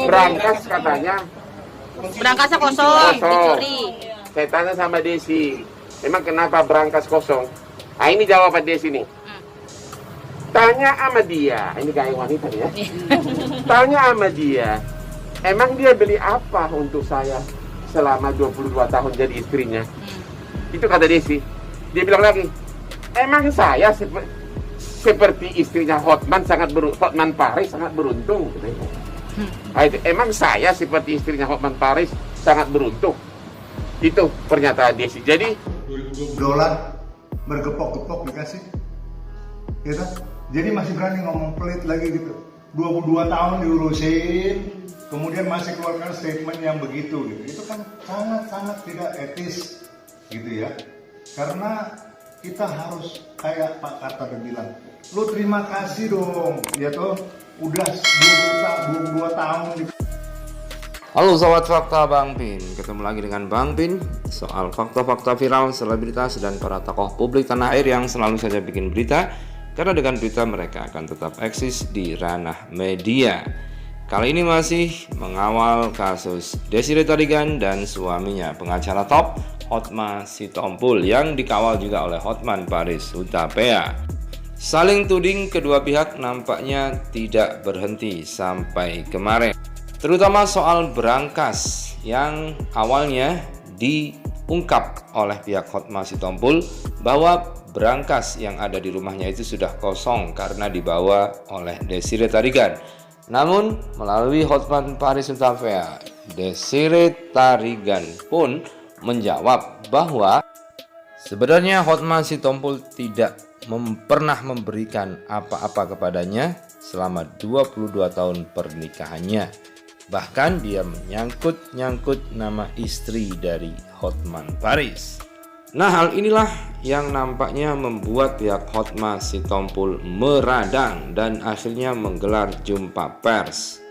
Berangkas katanya. Berangkasnya kosong, dicuri. Saya tanya sama Desi, emang kenapa berangkas kosong? Nah ini jawaban Desi nih. Tanya sama dia, ini kayak wanita nih ya. Tanya sama dia, emang dia beli apa untuk saya selama 22 tahun jadi istrinya? Itu kata Desi. Dia bilang lagi, emang saya seperti istrinya Hotman Paris sangat beruntung. Emang saya seperti istrinya Hotman Paris sangat beruntung. Itu pernyataan Desi. Jadi dolar bergepok-gepok dikasih, gitu. Jadi masih berani ngomong pelit lagi gitu. 22 tahun diurusin, kemudian masih keluarkan statement yang begitu gitu. Itu kan sangat-sangat tidak etis gitu ya. Karena kita harus kayak Pak Karta bilang, lu terima kasih dong, ya toh, udah 22 tahun. Halo Sobat Fakta Bang Pin, ketemu lagi dengan Bang Pin soal fakta-fakta viral, selebritas, dan para tokoh publik tanah air yang selalu saja bikin berita. Karena dengan berita mereka akan tetap eksis di ranah media. Kali ini masih mengawal kasus Desiree Tarigan dan suaminya, pengacara top Hotma Sitompul, yang dikawal juga oleh Hotman Paris Hutapea. Saling tuding kedua pihak nampaknya tidak berhenti sampai kemarin, terutama soal berangkas yang awalnya diungkap oleh pihak Hotma Sitompul bahwa berangkas yang ada di rumahnya itu sudah kosong karena dibawa oleh Desiree Tarigan. Namun melalui Hotman Paris Hutapea, Desiree Tarigan pun menjawab bahwa sebenarnya Hotma Sitompul tidak pernah memberikan apa-apa kepadanya selama 22 tahun pernikahannya. Bahkan dia menyangkut-nyangkut nama istri dari Hotman Paris. Nah, hal inilah yang nampaknya membuat pihak Hotma Sitompul meradang dan akhirnya menggelar jumpa pers.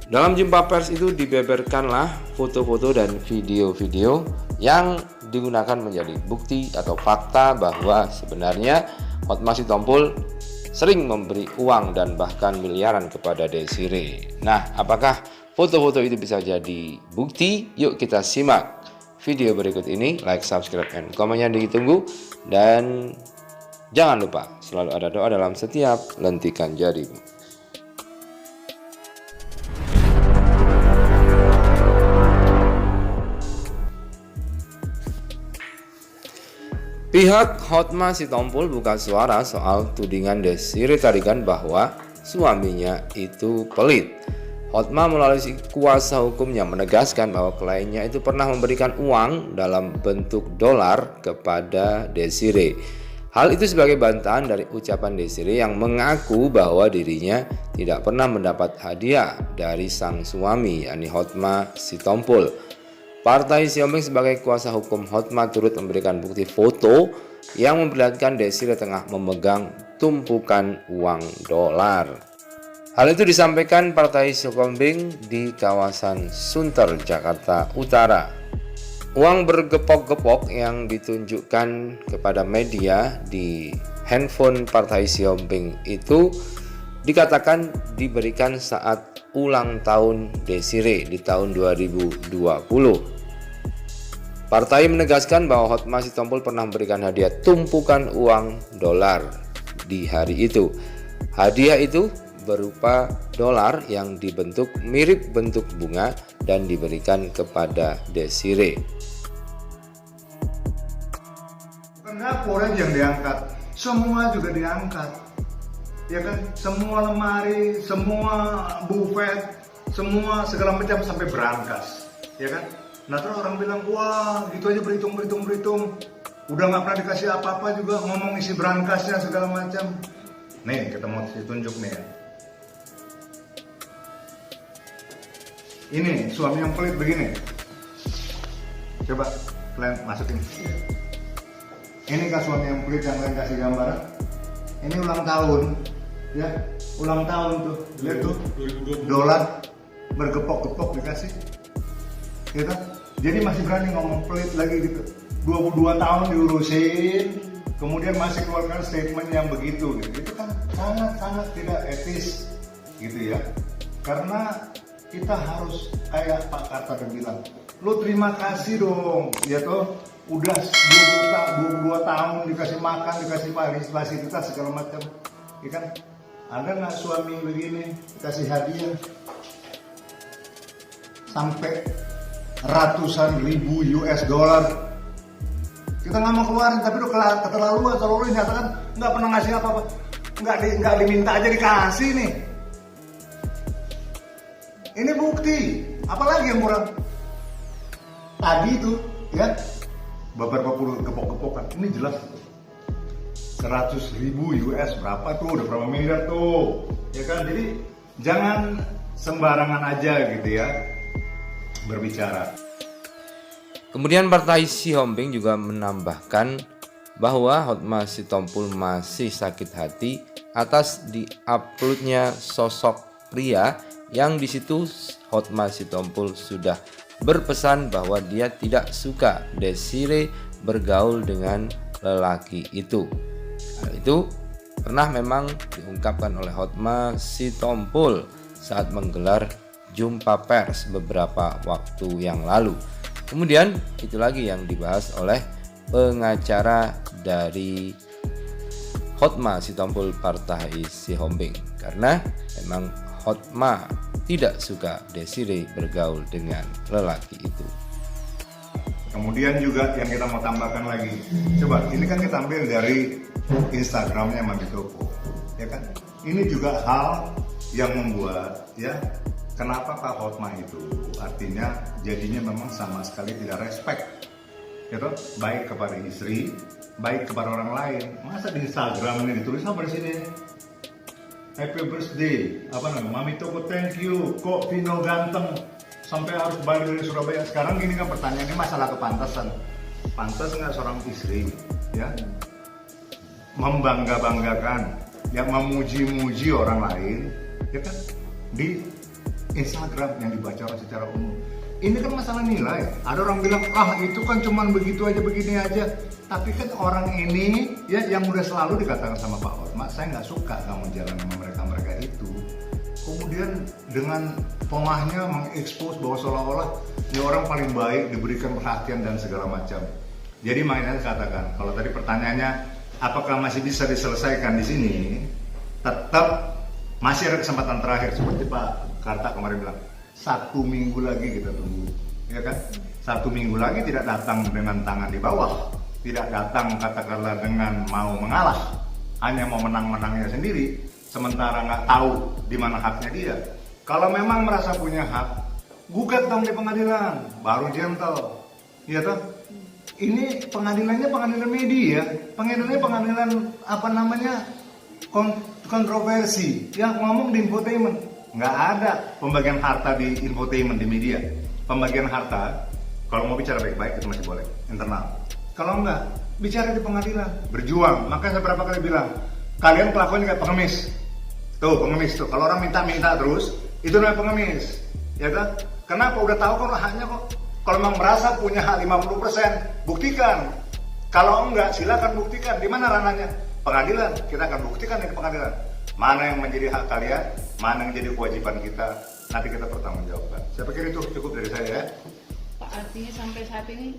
Dalam jumpa pers itu dibeberkanlah foto-foto dan video-video yang digunakan menjadi bukti atau fakta bahwa sebenarnya Hotma Sitompul sering memberi uang dan bahkan miliaran kepada Desiree. Nah, apakah foto-foto itu bisa jadi bukti? Yuk kita simak video berikut ini. Like, subscribe, and komennya ditunggu. Dan jangan lupa selalu ada doa dalam setiap lentikan jarimu. Pihak Hotma Sitompul buka suara soal tudingan Desiree Tarigan bahwa suaminya itu pelit. Hotma melalui kuasa hukumnya menegaskan bahwa kliennya itu pernah memberikan uang dalam bentuk dolar kepada Desiree. Hal itu sebagai bantahan dari ucapan Desiree yang mengaku bahwa dirinya tidak pernah mendapat hadiah dari sang suami, yakni Hotma Sitompul. Partai Siombing sebagai kuasa hukum Hotma turut memberikan bukti foto yang memperlihatkan Desiree tengah memegang tumpukan uang dolar. Hal itu disampaikan Partai Siombing di kawasan Sunter, Jakarta Utara. Uang bergepok-gepok yang ditunjukkan kepada media di handphone Partai Siombing itu dikatakan diberikan saat ulang tahun Desiree di tahun 2020. Partai menegaskan bahwa Hotma Sitompul pernah memberikan hadiah tumpukan uang dolar di hari itu. Hadiah itu berupa dolar yang dibentuk mirip bentuk bunga dan diberikan kepada Desiree. Bukan dapur aja yang diangkat, semua juga diangkat, ya kan? Semua lemari, semua buffet, semua segala macam sampai berangkas, ya kan? Nah terus orang bilang, wah gitu aja berhitung, udah nggak pernah dikasih apa-apa juga, ngomong isi berangkasnya segala macam. Nih kita mau tunjuk nih ya. Ini suami yang pelit begini. Coba kalian masukin. Ini kan suami yang pelit yang kalian kasih gambaran. Ini ulang tahun, ya ulang tahun tuh. Lihat tuh, dolar bergepok-gepok dikasih, gitu. Jadi masih berani ngomong pelit lagi gitu. 22 tahun diurusin, kemudian masih keluarkan statement yang begitu gitu. Itu kan sangat-sangat tidak etis gitu ya. Karena kita harus kayak Pak Karta bilang, lo terima kasih dong, ya toh, udah 22 tahun dikasih makan, dikasih fasilitas segala macam, ya kan? Ada nggak suami begini dikasih hadiah sampai ratusan ribu US dollar? Kita nggak mau keluarin, tapi udah keterlaluan. Kalau lo nyatakan nggak pernah ngasih apa-apa, nggak diminta aja dikasih nih. Ini bukti, apalagi yang kurang? Tadi itu, ya, beberapa puluh gepok-gepokan. Ini jelas 100 ribu US berapa tuh? Udah berapa miliar tuh? Ya kan? Jadi jangan sembarangan aja gitu ya berbicara. Kemudian partai Sihombing juga menambahkan bahwa Hotma Sitompul masih sakit hati atas diuploadnya sosok pria yang di situ Hotma Sitompul sudah berpesan bahwa dia tidak suka Desire bergaul dengan lelaki itu. Hal itu pernah memang diungkapkan oleh Hotma Sitompul saat menggelar jumpa pers beberapa waktu yang lalu. Kemudian itu lagi yang dibahas oleh pengacara dari Hotma Sitompul Partai Sihombing, karena memang Hotma tidak suka Desire bergaul dengan lelaki itu. Kemudian juga yang kita mau tambahkan lagi, coba ini kan kita ambil dari Instagramnya Mami Toko, ya kan? Ini juga hal yang membuat ya kenapa Pak Hotma itu artinya jadinya memang sama sekali tidak respect, gitu, baik kepada istri, baik kepada orang lain. Masa di Instagram ini ditulis apa di sini? Happy birthday, apa namanya? Mami Toko thank you, kok Vino ganteng sampai harus balik dari Surabaya. Sekarang gini kan pertanyaannya masalah kepantasan. Pantas nggak seorang istri ya membangga-banggakan, yang memuji-muji orang lain, ya kan, di Instagram yang dibaca orang secara umum. Ini kan masalah nilai. Ada orang bilang, ah itu kan cuman begitu aja, begini aja. Tapi kan orang ini ya yang udah selalu dikatakan sama Pak Hotma, saya nggak suka kamu jalan sama mereka itu. Kemudian dengan pemahnya mengekspos bahwa seolah-olah ini orang paling baik, diberikan perhatian dan segala macam. Jadi makanya saya katakan, kalau tadi pertanyaannya apakah masih bisa diselesaikan di sini, tetap masih ada kesempatan terakhir seperti Pak Karta kemarin bilang. 1 minggu lagi kita tunggu, ya kan? 1 minggu lagi tidak datang dengan tangan di bawah, tidak datang katakanlah dengan mau mengalah, hanya mau menang-menangnya sendiri, sementara nggak tahu di mana haknya dia. Kalau memang merasa punya hak, gugat dong di pengadilan, baru gentle, ya toh? Ini pengadilannya pengadilan media, pengadilan apa namanya kontroversi, yang ngomong di infotainment. Nggak ada pembagian harta di infotainment di media. Pembagian harta kalau mau bicara baik-baik itu masih boleh internal. Kalau enggak, bicara di pengadilan, berjuang. Makanya saya berapa kali bilang, kalian kelakuan kayak pengemis. Tuh pengemis tuh, kalau orang minta terus, itu namanya pengemis, ya kan? Kenapa? Udah tahu kok haknya kok. Kalau memang merasa punya hak 50%, buktikan. Kalau enggak, silakan buktikan. Di mana ranahnya? Pengadilan. Kita akan buktikan di pengadilan. Mana yang menjadi hak kalian, mana yang jadi kewajiban kita, nanti kita pertanggungjawabkan. Saya pikir itu cukup dari saya ya. Pak, artinya sampai saat ini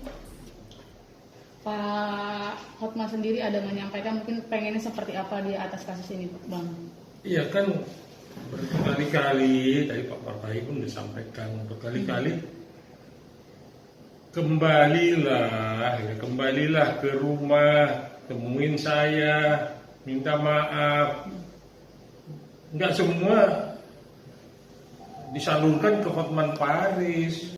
Pak Hotma sendiri ada menyampaikan mungkin pengennya seperti apa di atas kasus ini, Bang? Iya kan berkali-kali tadi Pak Partai pun disampaikan berkali-kali, kembalilah ke rumah, temuin saya, minta maaf. Nggak semua disalurkan ke Hotman Paris.